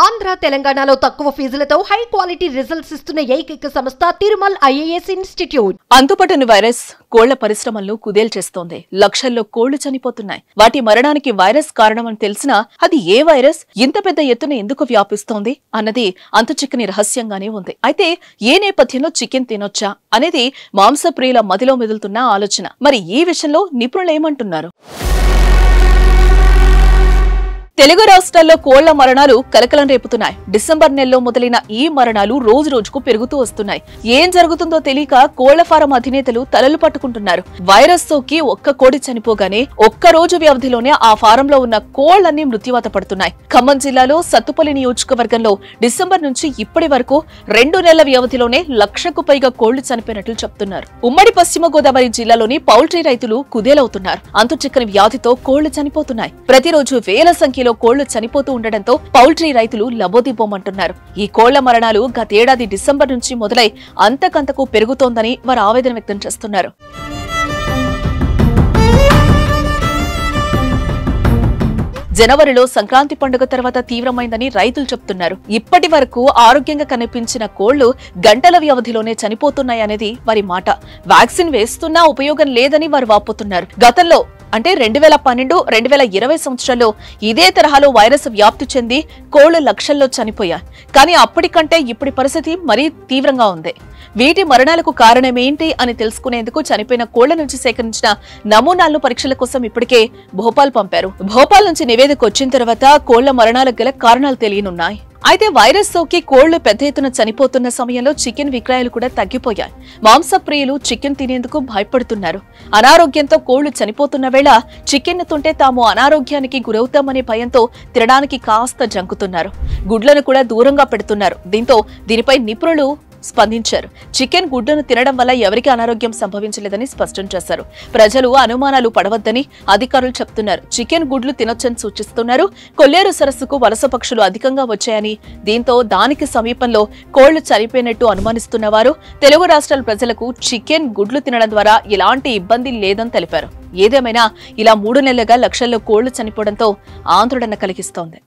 ఆంధ్ర తెలంగాణలో తక్కువ ఫీజులతో high quality results ఇస్తున్న ఏకైక సంస్థ తిరుమల్ ఐఏఎస్ ఇన్స్టిట్యూట్. అంతుపట్టని వైరస్ కోళ్ల పరిశ్రమలను కుదేల్చేస్తోంది. లక్షల్లో కోళ్లు చనిపోతున్నాయి. వాటి మరణానికి వైరస్ కారణమని తెలిసినా అది ఏ వైరస్ ఇంత పెద్ద ఎత్తున ఎందుకు వ్యాపిస్తోంది అన్నది అంతుచిక్కని రహస్యంగానే ఉంది. అయితే ఏ నేపథ్యంలో చికెన్ తినొచ్చా అనేది మాంసప్రియుల మదిలో మెదులుతున్న ఆలోచన. మరి ఈ విషయంలో నిపుణులు ఏమంటున్నారు? తెలుగు రాష్ట్రాల్లో కోళ్ల మరణాలు కలకలం రేపుతున్నాయి. డిసెంబర్ నెలలో మొదలైన ఈ మరణాలు రోజు రోజుకు పెరుగుతూ వస్తున్నాయి. ఏం జరుగుతుందో తెలియక కోళ్ల ఫారం అధినేతలు తలలు పట్టుకుంటున్నారు. వైరస్ సోకి ఒక్క కోడి చనిపోగానే ఒక్క రోజు వ్యవధిలోనే ఆ ఫారంలో ఉన్న కోళ్లన్నీ మృత్యువాత పడుతున్నాయి. ఖమ్మం జిల్లాలో సత్తుపల్లి నియోజకవర్గంలో డిసెంబర్ నుంచి ఇప్పటి వరకు 2 నెలల వ్యవధిలోనే 1,00,000కు పైగా కోళ్లు చనిపోయినట్లు చెప్తున్నారు. ఉమ్మడి పశ్చిమ గోదావరి జిల్లాలోని పౌల్ట్రీ రైతులు కుదేలవుతున్నారు. అంతుచిక్కని వ్యాధితో కోళ్లు చనిపోతున్నాయి. ప్రతిరోజు వేల సంఖ్యలో కోళ్లు చనిపోతూ ఉండడంతో పౌల్ట్రీ రైతులు లబోదిబోమంటున్నారు. ఈ కోళ్ల మరణాలు గతేడాది డిసెంబర్ నుంచి మొదలై అంతకంతకు పెరుగుతోందని వారు ఆవేదన వ్యక్తం చేస్తున్నారు. జనవరిలో సంక్రాంతి పండుగ తర్వాత తీవ్రమైందని రైతులు చెప్తున్నారు. ఇప్పటి వరకు ఆరోగ్యంగా కనిపించిన కోళ్లు గంటల వ్యవధిలోనే చనిపోతున్నాయనేది వారి మాట. వ్యాక్సిన్ వేస్తున్నా ఉపయోగం లేదని వారు వాపోతున్నారు. గతంలో అంటే 2012, 2020 సంవత్సరాల్లో ఇదే తరహాలో వైరస్ వ్యాప్తి చెంది కోళ్లు లక్షల్లో చనిపోయాయి. కానీ అప్పటికంటే ఇప్పటి పరిస్థితి మరీ తీవ్రంగా ఉంది. వీటి మరణాలకు కారణమేంటి అని తెలుసుకునేందుకు చనిపోయిన కోళ్ల నుంచి సేకరించిన నమూనాలను పరీక్షల కోసం ఇప్పటికే భోపాల్ పంపారు. భోపాల్ నుంచి నివేదిక వచ్చిన తర్వాత కోళ్ల మరణాలకు గల కారణాలు తెలియనున్నాయి. అయితే వైరస్ సోకి కోళ్లు పెద్ద ఎత్తున చనిపోతున్న సమయంలో చికెన్ విక్రయాలు కూడా తగ్గిపోయాయి. మాంసప్రియులు చికెన్ తినేందుకు భయపడుతున్నారు. అనారోగ్యంతో కోళ్లు చనిపోతున్న వేళ చికెన్ తింటే తాము అనారోగ్యానికి గురవుతామనే భయంతో తినడానికి కాస్త జంకుతున్నారు. గుడ్లను కూడా దూరంగా పెడుతున్నారు. దీంతో దీనిపై నిపుణులు స్పందించారు. చికెన్ గుడ్డును తినడం వల్ల ఎవరికి అనారోగ్యం సంభవించలేదని స్పష్టం చేశారు. ప్రజలు అనుమానాలు పడవద్దని అధికారులు చెప్తున్నారు. చికెన్ గుడ్లు తినొచ్చని సూచిస్తున్నారు. కొల్లేరు సరస్సుకు వలస పక్షులు అధికంగా వచ్చాయని, దీంతో దానికి సమీపంలో కోళ్లు చనిపోయినట్టు అనుమానిస్తున్న వారు తెలుగు రాష్ట్రాల ప్రజలకు చికెన్ గుడ్లు తినడం ద్వారా ఎలాంటి ఇబ్బంది లేదని తెలిపారు. ఏదేమైనా ఇలా 3 నెలలుగా లక్షల్లో కోళ్లు చనిపోవడంతో ఆందోళన కలిగిస్తోంది.